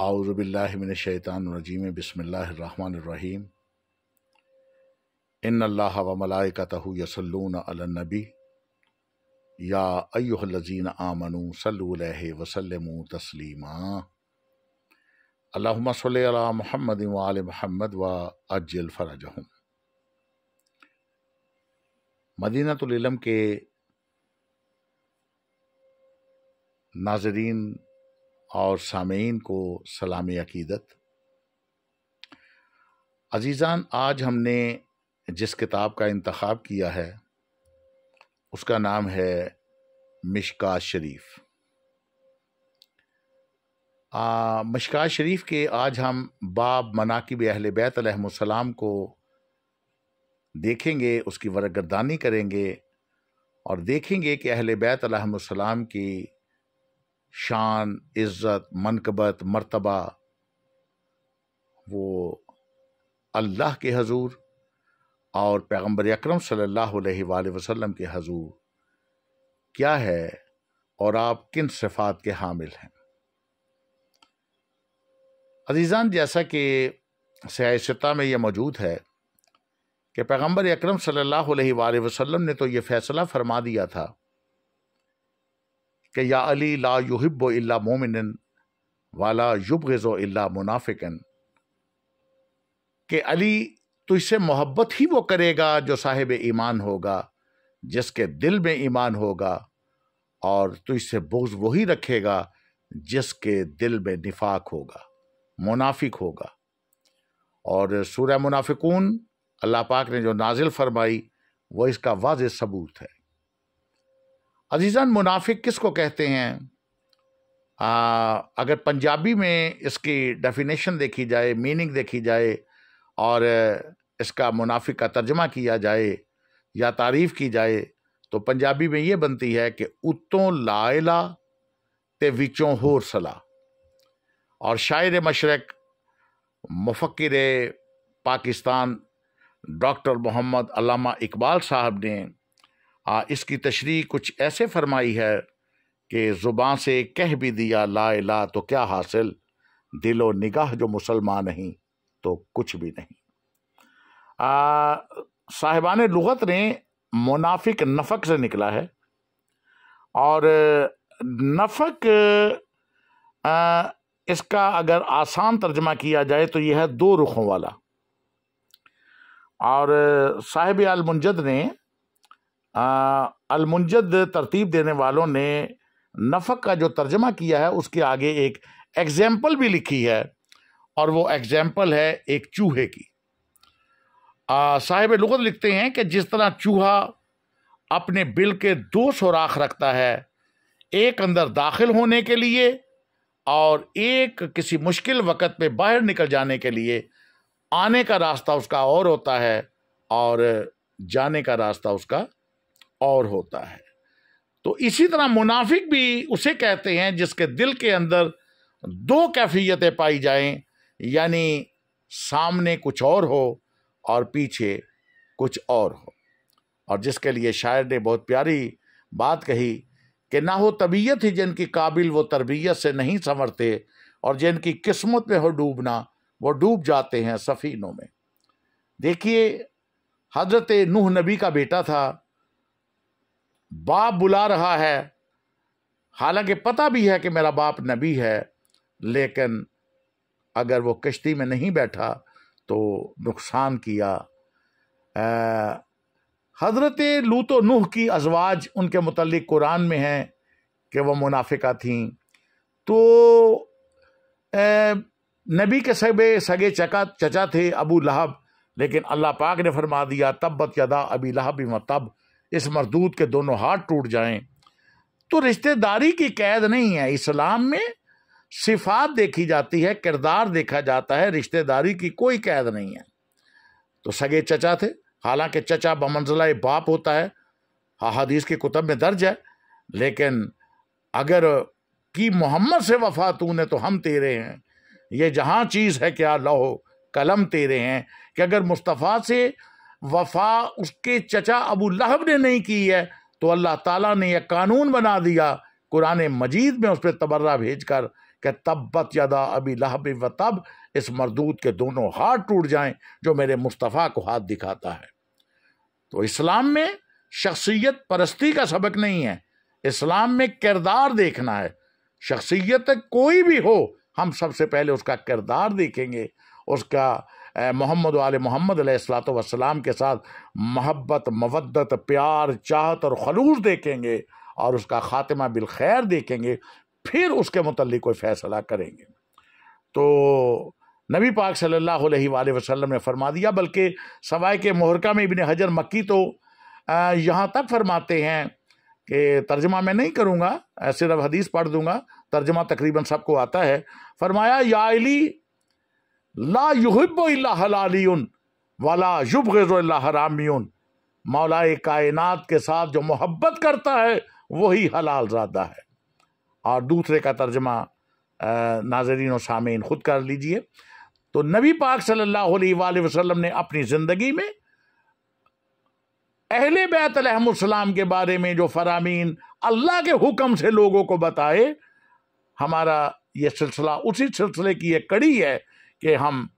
औज़ु बिल्लाहि मिनश शैतानिर रजीम बिस्मिल्लाहिर रहमानिर रहीम इन्नल्लाह व मलाइकतहु यसल्लूना अलन नबी या अय्युहल्लज़ीना आमनू सल्लु अलैहि व सल्लिमू तस्लीमा अल्लाहुम्मा सल्लि अला मुहम्मद व आलि मुहम्मद व अज्जिल फरजहुम। मदीनतुल इल्म के नाज़रीन और सामीन को सलामी अकीदत। अजीज़ान, आज हमने जिस किताब का इंतखाब किया है उसका नाम है मिशकात शरीफ। मिशकात शरीफ के आज हम बाब मनाकिब अहले बैत अलैहिमुस्सलाम को देखेंगे, उसकी वरगर्दानी करेंगे और देखेंगे कि अहले बैत अलैहिमुस्सलाम की शान, इज़्ज़त, मनकबत, मर्तबा वो अल्लाह के हजूर और पैगम्बर अकरम सल्लल्लाहु अलैहि वसल्लम के हजूर क्या है और आप किन सिफ़ात के हामिल हैं। अज़ीज़ान, जैसा कि सियासता में यह मौजूद है कि पैगम्बर अकरम सल्लल्लाहु अलैहि वसल्लम ने तो ये फ़ैसला फरमा दिया था कि या अली ला युहिब्बु इल्ला मोमिनन वाला युबग़िज़ु इल्ला मुनाफ़िक़न, कि अली तुझसे मोहब्बत ही वो करेगा जो साहिब ईमान होगा, जिसके दिल में ईमान होगा, और तुझसे बुग़्ज़ वही रखेगा जिसके दिल में निफाक होगा, मुनाफिक होगा। और सूरह मुनाफिकून अल्लाह पाक ने जो नाजिल फरमाई वो इसका वाज़ेह सबूत है। अजीज़ान, मुनाफिक किसको कहते हैं? अगर पंजाबी में इसकी डेफिनेशन देखी जाए, मीनिंग देखी जाए और इसका मुनाफिक का तर्जमा किया जाए या तारीफ़ की जाए तो पंजाबी में ये बनती है कि उत्तों लाइला ते विचों होर सला। और शायर मशरक मुफक्किर पाकिस्तान डॉक्टर मोहम्मद अल्लामा इकबाल साहब ने इसकी तशरीह कुछ ऐसे फरमाई है कि ज़ुबान से कह भी दिया ला इला तो क्या हासिल, दिलो निगाह जो मुसलमान नहीं तो कुछ भी नहीं। साहिबान लुगत ने मुनाफिक नफक से निकला है और नफक इसका अगर आसान तर्जमा किया जाए तो यह है दो रुखों वाला। और साहिब अल-मुंजद ने अल-मुंजद तरतीब देने वालों ने नफक का जो तर्जमा किया है उसके आगे एक एग्जाम्पल भी लिखी है और वो एग्जाम्पल है एक चूहे की। साहिब लुगत लिखते हैं कि जिस तरह चूहा अपने बिल के दो सुराख रखता है, एक अंदर दाखिल होने के लिए और एक किसी मुश्किल वक़्त में बाहर निकल जाने के लिए, आने का रास्ता उसका और होता है और जाने का रास्ता उसका और होता है। तो इसी तरह मुनाफिक भी उसे कहते हैं जिसके दिल के अंदर दो कैफियतें पाई जाएं, यानी सामने कुछ और हो और पीछे कुछ और हो। और जिसके लिए शायर ने बहुत प्यारी बात कही कि ना हो तबीयत ही जिनकी काबिल वो तरबियत से नहीं संवरते, और जिनकी किस्मत में हो डूबना वो डूब जाते हैं सफ़ीनों में। देखिए, हज़रत नूह नबी का बेटा था, बाप बुला रहा है, हालांकि पता भी है कि मेरा बाप नबी है, लेकिन अगर वो कश्ती में नहीं बैठा तो नुकसान किया। हज़रत लूत और नूह की अज़वाज उनके मुतल्लिक़ कुरान में है कि वो मुनाफिका थीं। तो नबी के सगे चचा थे अबू लहब, लेकिन अल्लाह पाक ने फरमा दिया तब्बत यदा अबी लहब व तब, इस मरदूद के दोनों हाथ टूट जाएं। तो रिश्तेदारी की कैद नहीं है। इस्लाम में सिफात देखी जाती है, किरदार देखा जाता है, रिश्तेदारी की कोई कैद नहीं है। तो सगे चचा थे, हालांकि चचा बमंज़िला बाप होता है, हदीस की कुतब में दर्ज है, लेकिन अगर कि मोहम्मद से वफा तूने तो हम तेरे हैं, ये जहाँ चीज़ है क्या लौह कलम तेरे हैं, कि अगर मुस्तफ़ा से वफा उसके चचा अबू लहब ने नहीं की है तो अल्लाह ताला ने यह कानून बना दिया कुरान मजीद में उस पर तबर्रा भेज कर कि तब्बत यदा अबी लहब व तब, इस मरदूद के दोनों हाथ टूट जाएं जो मेरे मुस्तफ़ा को हाथ दिखाता है। तो इस्लाम में शख्सियत परस्ती का सबक नहीं है, इस्लाम में किरदार देखना है। शख्सियत कोई भी हो, हम सबसे पहले उसका किरदार देखेंगे, उसका मोहम्मद वाले मोहम्मद अलैहिस्सलातु वस्सलाम के साथ मोहब्बत, मवद्दत, प्यार, चाहत और खलूस देखेंगे और उसका खातिमा बिल खैर देखेंगे, फिर उसके मुतल्लिक कोई फैसला करेंगे। तो नबी पाक सल्लल्लाहु अलैहि वसल्लम ने फरमा दिया, बल्कि सवाए के मुहर्रका में इब्न हजर मक्की तो यहाँ तक फरमाते हैं कि तर्जमा मैं नहीं करूँगा, सिर्फ हदीस पढ़ दूंगा, तर्जमा तकरीबन सबको आता है। फरमाया, या अली ला युहिब्बु इल्ला हलालियुन वला युबग़िज़ु इल्ला हरामियुन, मौलाए कायनात के साथ जो मोहब्बत करता है वही हलाल ज़ादा है। और दूसरे का तर्जमा नाज़रीन और सामीन खुद कर लीजिए। तो नबी पाक सल्लल्लाहु अलैहि वसल्लम ने अपनी ज़िंदगी में अहले बैत अलैहिमुस्सलाम के बारे में जो फरामीन अल्लाह के हुक्म से लोगों को बताए, हमारा ये सिलसिला उसी सिलसिले की एक कड़ी है कि हम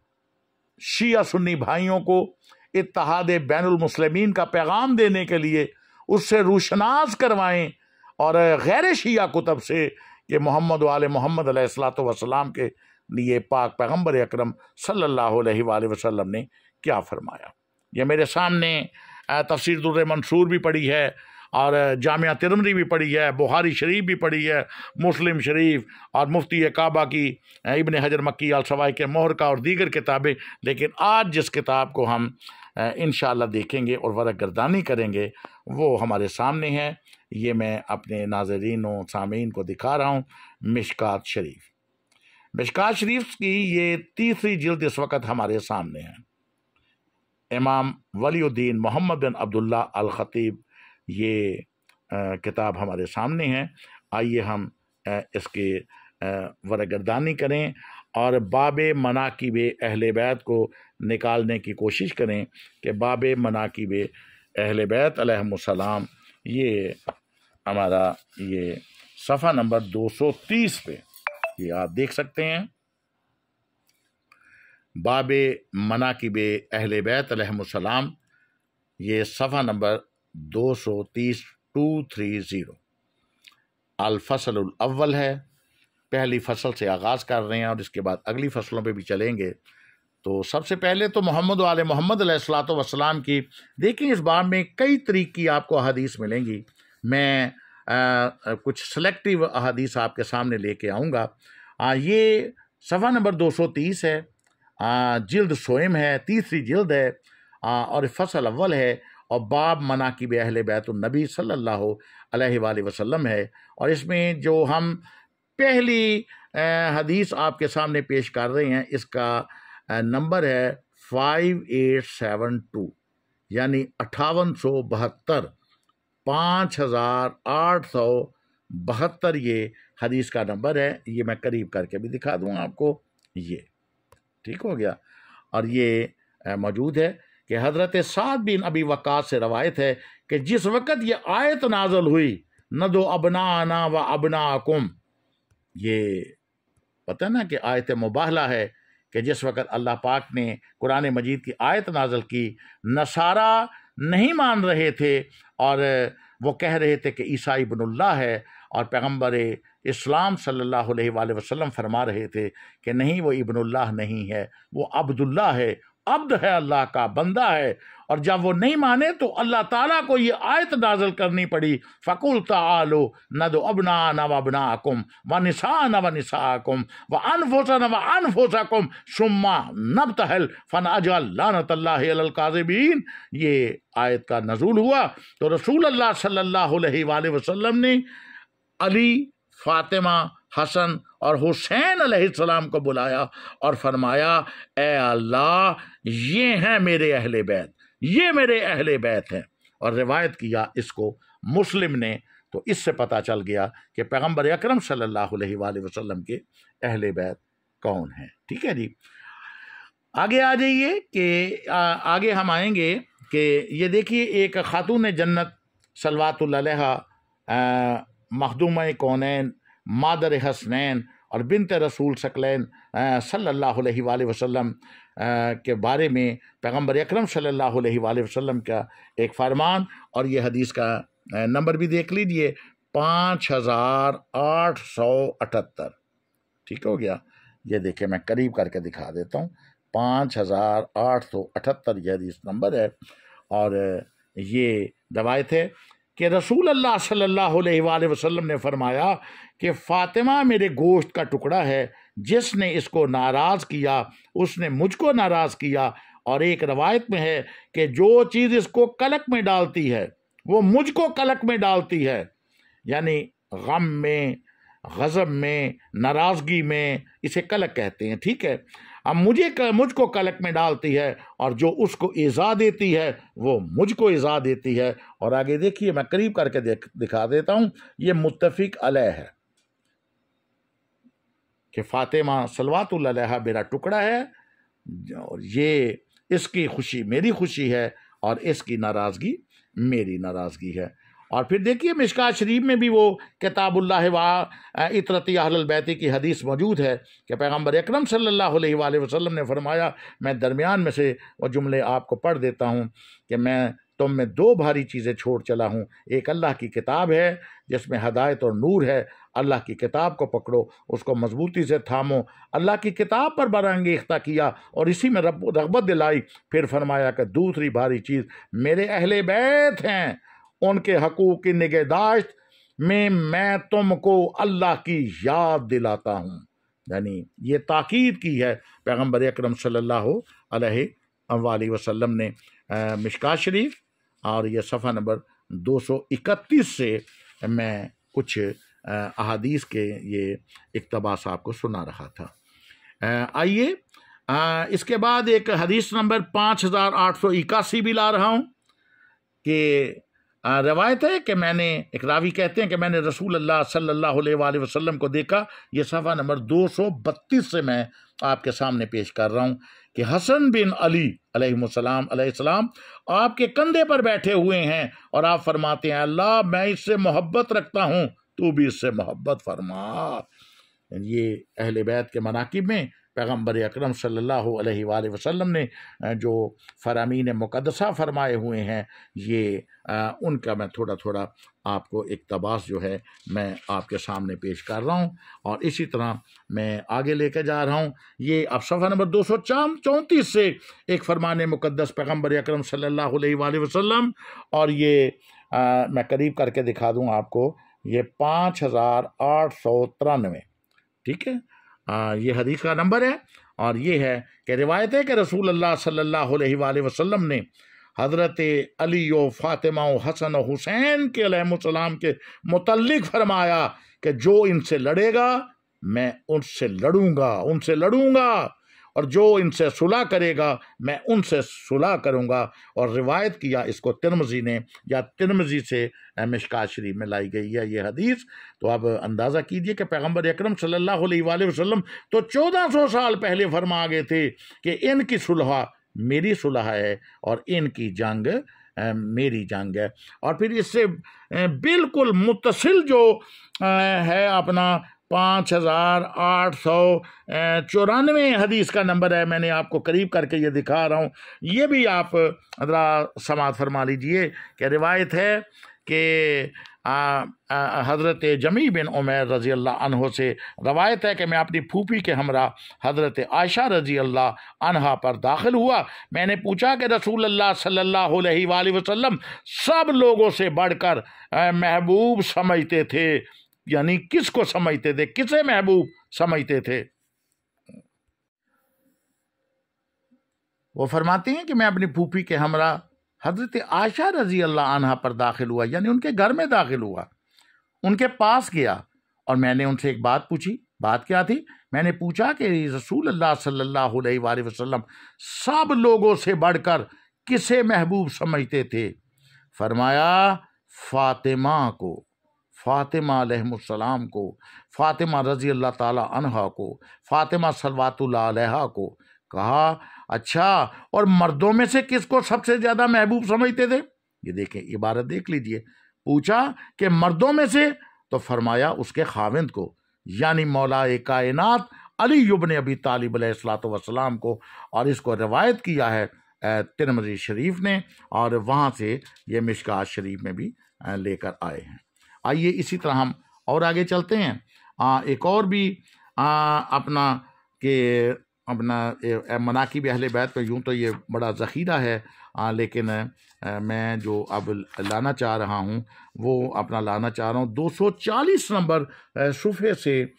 शिया सुन्नी भाइयों को इत्तेहाद बैनुल मुस्लिमीन का पैगाम देने के लिए उससे रूशनास करवाएं और गैर शिया कुतब से कि मोहम्मद वाले मोहम्मद अलैहिस्सलातु वस्सलाम के लिए पाक पैगम्बर अकरम सल्लल्लाहु अलैहि वसल्लम ने क्या फरमाया। ये मेरे सामने तफसीर दुर्र मंसूर भी पढ़ी है और जामिया तिरमिज़ी भी पढ़ी है, बुखारी शरीफ भी पढ़ी है, मुस्लिम शरीफ और मुफ्ती काबा की इब्न हजर मक्की अल सवाए के मुहर्रका और दीगर किताबें। लेकिन आज जिस किताब को हम इंशाअल्लाह देखेंगे और वरक़ गर्दानी करेंगे वो हमारे सामने है। ये मैं अपने नाज़रीन और सामीन को दिखा रहा हूँ, मिशकात शरीफ। मिशकात शरीफ की ये तीसरी जिल्द इस वक़्त हमारे सामने है। इमाम वलीउद्दीन मोहम्मद बिन अब्दुल्ला अल ख़तीब ये किताब हमारे सामने है। आइए हम इसके वरक़ गर्दानी करें और बाब मनाकिब अहले बैत को निकालने की कोशिश करें कि बाब मनाकिब अहले बैत अलैहिमुस्सलाम, ये हमारा ये सफ़ा नंबर 230 पे ये आप देख सकते हैं। बाब मनाकिब अहले बैत अलैहिमुस्सलाम, ये सफ़ा नंबर 230 अल फ़स्लुल अव्वल है। पहली फसल से आगाज़ कर रहे हैं और इसके बाद अगली फसलों पे भी चलेंगे। तो सबसे पहले तो मोहम्मद वाले मोहम्मद अलैहिस्सलातु वस्सलाम की देखिए, इस बाब में कई तरीक़ की आपको अहादीस मिलेंगी। मैं कुछ सेलेक्टिव अहादीस आपके सामने लेके आऊँगा। ये सफ़ा नंबर 230 है, जिल्द सोएम है, तीसरी जिल्द है और फसल अव्वल है और बाब मनाकिब अहले बैतुन नबी सल्लल्लाहु अलैहि वसल्लम है। और इसमें जो हम पहली हदीस आपके सामने पेश कर रहे हैं, इसका नंबर है 5872, यानी 5872, 5872 ये हदीस का नंबर है। ये मैं करीब करके भी दिखा दूँ आपको, ये ठीक हो गया। और ये मौजूद है कि हज़रत साद बिन अबी वक़ास से रवायत है कि जिस वक़्त ये आयत नाज़िल हुई, नदो अबनाना व अबनाकुम, ये पता ना कि आयत मुबाहला है कि जिस वक़्त अल्लाह पाक ने कुरान मजीद की आयत नाज़िल की, नसारा नहीं मान रहे थे और वो कह रहे थे कि ईसा इब्नुल्लाह है, और पैगम्बर इस्लाम सल्लल्लाहु अलैहि वसल्लम फरमा रहे थे कि नहीं, वो इब्नुल्लाह नहीं है, वो अब्दुल्लाह है, अब्द है, अल्लाह का बंदा है। और जब वो नहीं माने तो अल्लाह ताला को ये आयत नाज़िल करनी पड़ी, फ़कुल तालो नदो अबनाना व अबनाकुम व निसाना व निसाकुम व अनफुसना व अनफुसकुम सुम्मा नब्तहल फनअजअल लानतल्लाहि अलल काज़िबीन। ये आयत का नज़ूल हुआ तो रसूल अल्लाह सल्लल्लाहु अलैहि वसल्लम ने अली, फातिमा, हसन और हुसैन अलैहिस्सलाम को बुलाया और फरमाया, ए अल्लाह, ये हैं मेरे अहले बैत, ये मेरे अहले बैत हैं। और रिवायत किया इसको मुस्लिम ने। तो इससे पता चल गया कि पैगम्बर अकरम सल्लल्लाहु अलैहि वसल्लम के अहले बैत कौन हैं। ठीक है जी, आगे आ जाइए कि आगे हम आएंगे कि ये देखिए, एक खातून जन्नत सलवातुल्लाह अलैहा, मखदूम कौनैन, मादर हसनैन और बिनत रसूल सकलैन सल्लल्लाहु अलैहि वसल्लम के बारे में पैगम्बर अकरम सल्लल्लाहु अलैहि वसल्लम का एक फरमान, और ये हदीस का नंबर भी देख लीजिए 5878। ठीक हो गया। ये देखिए मैं करीब करके दिखा देता हूँ, 5878 ये हदीस नंबर है। और ये रवायत है कि रसूल अल्लाह सल्लल्लाहु अलैहि वसल्लम ने फरमाया कि फ़ातिमा मेरे गोश्त का टुकड़ा है, जिसने इसको नाराज़ किया उसने मुझको नाराज़ किया। और एक रवायत में है कि जो चीज़ इसको कलक में डालती है वो मुझको कलक में डालती है, यानी गम में, गज़ब में, नाराज़गी में, इसे कलक कहते हैं। ठीक है। अब मुझको कलक में डालती है, और जो उसको ईज़ा देती है वो मुझको ईज़ा देती है। और आगे देखिए मैं करीब करके दिखा देता हूँ, ये मुत्तफ़िक़ अलैह है कि फ़ातिमा सल्लल्लाहु अलैहा मेरा टुकड़ा है, और ये इसकी खुशी मेरी खुशी है, और इसकी नाराज़गी मेरी नाराज़गी है। और फिर देखिए मिशकात शरीफ में भी वो किताबुल्लाह व इतरती अहलुल बैत की हदीस मौजूद है कि पैगम्बर अकरम सल्लल्लाहु अलैहि वसल्लम ने फरमाया, मैं दरमियान में से वो जुमले आपको पढ़ देता हूँ कि मैं तुम में दो भारी चीज़ें छोड़ चला हूँ। एक अल्लाह की किताब है जिसमें हदायत और नूर है, अल्लाह की किताब को पकड़ो, उसको मजबूती से थामो। अल्लाह की किताब पर बरंगेख्ता किया और इसी में रग़बत दिलाई। फिर फरमाया कि दूसरी भारी चीज़ मेरे अहले बैत हैं, उनके हकूक़ की निगहदाश्त में मैं तुमको अल्लाह की याद दिलाता हूँ। यानी ये ताकीद की है पैगम्बर अकरम सल्लल्लाहु अलैहि वसल्लम ने मिशकात शरीफ, और ये सफ़ा नंबर 231 से मैं कुछ अहादीस के ये इक़्तिबास आपको सुना रहा था। आइए इसके बाद एक हदीस नंबर 5881 भी ला रहा हूँ कि रवायत है कि मैंने, एक रावी कहते हैं कि मैंने रसूल अल्लाह सल्लल्लाहु अलैहि वसल्लम को देखा। ये सफ़ा नंबर 232 से मैं आपके सामने पेश कर रहा हूँ कि हसन बिन अली अलैहिस्सलाम आपके कंधे पर बैठे हुए हैं और आप फरमाते हैं, अल्लाह मैं इससे मोहब्बत रखता हूँ, तू भी इससे मोहब्बत फरमा। ये अहले बैत के मनाकिब में पैगम्बर अकरम सल्लल्लाहु अलैहि वसल्लम ने जो फ़रामीन मुक़द्दसा फरमाए हुए हैं, ये उनका मैं थोड़ा थोड़ा आपको इक़्तिबास जो है मैं आपके सामने पेश कर रहा हूँ, और इसी तरह मैं आगे लेकर जा रहा हूँ। ये अब सफ़ा नंबर 234 से एक फ़रमान मुक़द्दस पैगम्बर अकरम सल्लल्लाहु अलैहि वसल्लम, और ये मैं करीब करके दिखा दूँ आपको, ये 5893। ठीक है। ये हदीस का नंबर है, और ये है कि रिवायत है कि रसूल अल्लाह सल्लल्लाहु अलैहि वसल्लम ने हज़रत अली व फ़ातिमा व हसन व हुसैन के अलैहिस्सलाम के मुतल्लिक़ फरमाया कि जो इनसे लड़ेगा मैं उनसे लड़ूंगा, और जो इनसे सुलह करेगा मैं उनसे सुलह करूँगा। और रिवायत किया इसको तिरमिज़ी ने, या तिरमिज़ी से मिशकात शरीफ में लाई गई है ये हदीस। तो अब अंदाज़ा कीजिए कि पैगम्बर अकरम सल्लल्लाहु अलैहि वसल्लम तो 1400 साल पहले फरमा गए थे कि इनकी सुलह मेरी सुलह है और इनकी जंग मेरी जंग है। और फिर इससे बिल्कुल मुत्तसिल जो है अपना 5894 हदीस का नंबर है, मैंने आपको करीब करके ये दिखा रहा हूँ। ये भी आप ज़रा समाअत फरमा लीजिए कि रिवायत है कि हज़रत जमी बिन उमैर रज़ी अल्लाह अन्हो से रवायत है कि मैं अपनी फूफी के हमरा हज़रत आयशा रज़ी अल्लाह अन्हा पर दाखिल हुआ। मैंने पूछा कि रसूल अल्लाह सल्लल्लाहु अलैहि वसल्लम सब लोगों से बढ़कर महबूब समझते थे, यानी किसको समझते थे, किसे महबूब समझते थे? वो फरमाती हैं कि मैं अपनी फूफी के हमरा हज़रत आयशा रज़ी अल्लाह अन्हा पर दाखिल हुआ, यानी उनके घर में दाखिल हुआ, उनके पास गया और मैंने उनसे एक बात पूछी। बात क्या थी? मैंने पूछा कि रसूल अल्लाह सल्लल्लाहु अलैहि वसल्लम सब लोगों से बढ़कर किसे महबूब समझते थे? फरमाया फ़ातिमा को, फ़ातिमा अलैहिस्सलाम को, फ़ातिमा रज़ी अल्लाह ताला अन्हा को, फ़ातिमा सल्लल्लाहु अलैहा को। कहा अच्छा, और मर्दों में से किसको सबसे ज़्यादा महबूब समझते थे? ये देखें, इबारत देख लीजिए। पूछा कि मर्दों में से, तो फरमाया उसके खाविंद को, यानी मौलाए कायनात अली इब्न अबी तालिब अलैहिस्सलातु वस्सलाम को, और इसको रवायत किया है तिरमिज़ी शरीफ ने, और वहाँ से ये मिशकात शरीफ में भी लेकर आए हैं। आइए इसी तरह हम और आगे चलते हैं। एक और भी अपना मनाकिब अहले बैत पे यूँ तो ये बड़ा ज़ख़ीरा है, लेकिन मैं जो अब लाना चाह रहा हूँ वो अपना लाना चाह रहा हूँ 240 नंबर सुफ़े से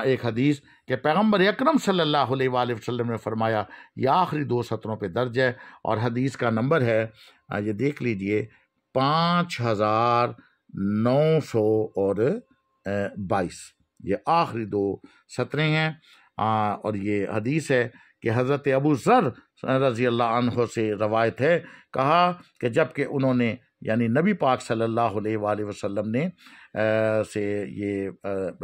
एक हदीस कि पैगम्बर अकरम सल्लल्लाहु अलैहि वसल्लम ने फरमाया, यह आखिरी 2 सत्रों पे दर्ज है, और हदीस का नंबर है, ये देख लीजिए, 5922। ये आखिरी 2 सत्रें हैं, और ये हदीस है कि हज़रत अबू ज़र रज़ी अल्लाह अन्हु से रवायत है, कहा कि जबकि उन्होंने यानी नबी पाक सल्लल्लाहु अलैहि वसल्लम ने से ये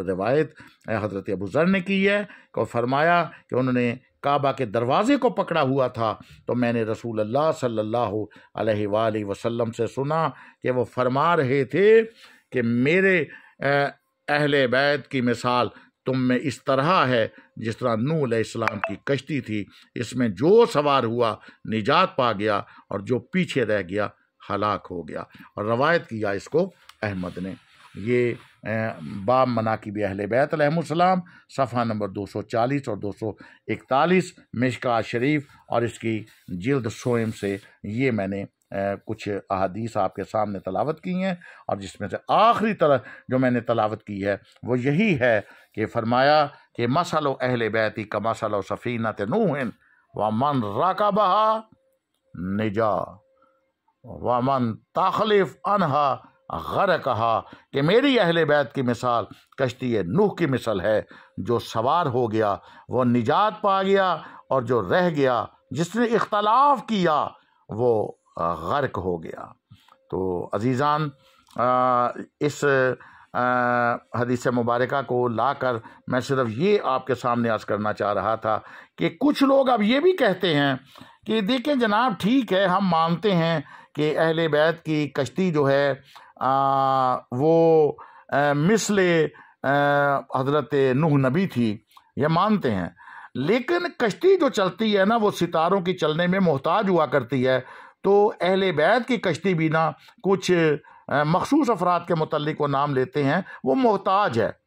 रवायत हज़रत अबू ज़र ने की है, को फरमाया कि उन्होंने काबा के दरवाज़े को पकड़ा हुआ था, तो मैंने रसूल अल्लाह सल्लल्लाहु अलैहि वसल्लम से सुना कि वो फरमा रहे थे कि मेरे अहले बैत की मिसाल तुम में इस तरह है जिस तरह नूह अलैहिस्सलाम की कश्ती थी, इसमें जो सवार हुआ निजात पा गया और जो पीछे रह गया हलाक हो गया। और रवायत किया इसको अहमद ने। ये बाब मनाकिब अहले बैत अलैहिमुस्सलाम सफ़ा नंबर 240 और 241 मिशकात शरीफ, और इसकी जिल्द सोएम से ये मैंने कुछ अहादीस आपके सामने तलावत की हैं, और जिसमें से आखिरी तरह जो मैंने तलावत की है वो यही है कि फरमाया कि मसलो अहले बैती का मसलो सफ़ीनत नूहिन व मन राकबहा निजा व मन तखलिफ अनहा गरकहा, कि मेरी अहले बैत की मिसाल कश्ती नूह की मिसल है, जो सवार हो गया वो निजात पा गया, और जो रह गया जिसने इख्तलाफ किया वो गर्क हो गया। तो अजीज़ान, इस हदीस मुबारका को लाकर मैं सिर्फ ये आपके सामने अर्ज़ करना चाह रहा था कि कुछ लोग अब ये भी कहते हैं कि देखें जनाब, ठीक है, हम मानते हैं कि अहले बैत की कश्ती जो है वो मिसले हज़रत नूह नबी थी, ये मानते हैं, लेकिन कश्ती जो चलती है ना वो सितारों की चलने में मोहताज हुआ करती है। तो अहले बैत की कश्ती भी ना कुछ मखसूस अफराद के मुतल्लिक वो नाम लेते हैं, वो मोहताज है।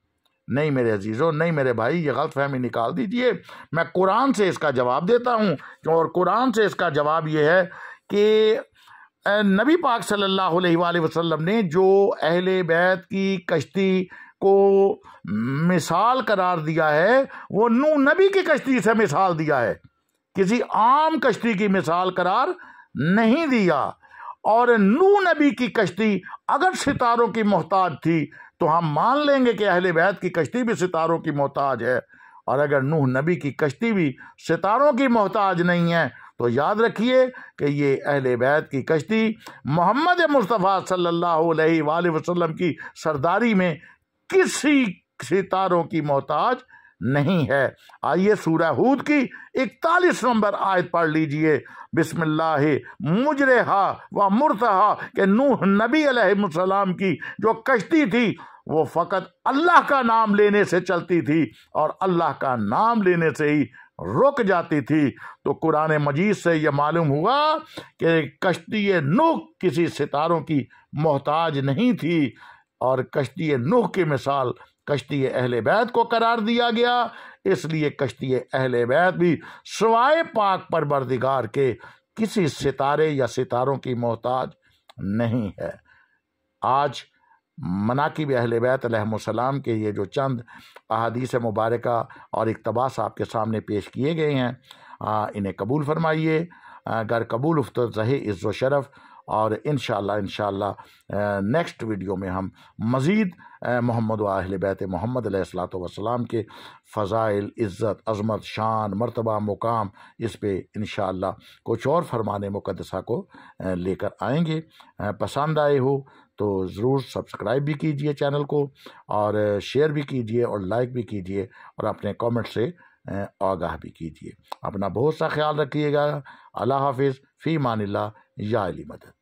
नहीं मेरे अजीज़ों, नहीं मेरे भाई, ये गलत फहमी निकाल दीजिए। मैं कुरान से इसका जवाब देता हूँ, और कुरान से इसका जवाब ये है कि नबी पाक सल्लल्लाहु अलैहि वसल्लम ने जो अहले बैत की कश्ती को मिसाल करार दिया है वो नूह नबी की कश्ती से मिसाल दिया है, किसी आम कश्ती की मिसाल करार नहीं दिया। और नूह नबी की कश्ती अगर सितारों की मोहताज थी तो हम मान लेंगे कि अहले बैत की कश्ती भी सितारों की मोहताज है, और अगर नूह नबी की कश्ती भी सितारों की मोहताज नहीं है तो याद रखिए कि ये अहले बैत की कश्ती मोहम्मद मुस्तफ़ा सल्लल्लाहु अलैहि वसल्लम की सरदारी में किसी सितारों की मोहताज नहीं है। आइए सूरह हूद की 41 नंबर आयत पढ़ लीजिए, बिस्मिल्लाह मुजरेहा व मुरतहा, के नूह नबी अलैहिस्सलाम की जो कश्ती थी वो फ़कत अल्लाह का नाम लेने से चलती थी और अल्लाह का नाम लेने से ही रुक जाती थी। तो कुरान मजीद से यह मालूम हुआ कि कश्ती नूह किसी सितारों की मोहताज नहीं थी, और कश्ती नूह की मिसाल कश्ती अहले बैत को करार दिया गया। इसलिए कश्ती अहले बैत भी सिवाय पाक परवरदिगार के किसी सितारे या सितारों की मोहताज नहीं है। आज मनाकिब अहले बैत अलैहिमुस्सलाम के ये जो चंद अहादीस मुबारका और इक़्तिबास आपके सामने पेश किए गए हैं, इन्हें कबूल फरमाइए। अगर कबूल उफ्तो रहे इज़्ज़ो शरफ़, और इंशाअल्लाह नेक्स्ट वीडियो में हम मज़ीद मोहम्मद व अहले बैत मोहम्मद अलैहिस्सलातु वस्सलाम के फ़ज़ाइल, इज़्ज़त, अज़मत, शान, मर्तबा, मुकाम, इस पे इंशाअल्लाह कुछ और फरमाने मुक़द्दसा को लेकर आएंगे। पसंद आए हो तो ज़रूर सब्सक्राइब भी कीजिए चैनल को, और शेयर भी कीजिए, और लाइक भी कीजिए, और अपने कमेंट से आगाह भी कीजिए। अपना बहुत सा ख्याल रखिएगा। अल्लाह हाफिज़, फ़ी मानिल्लाह, या अली मदद।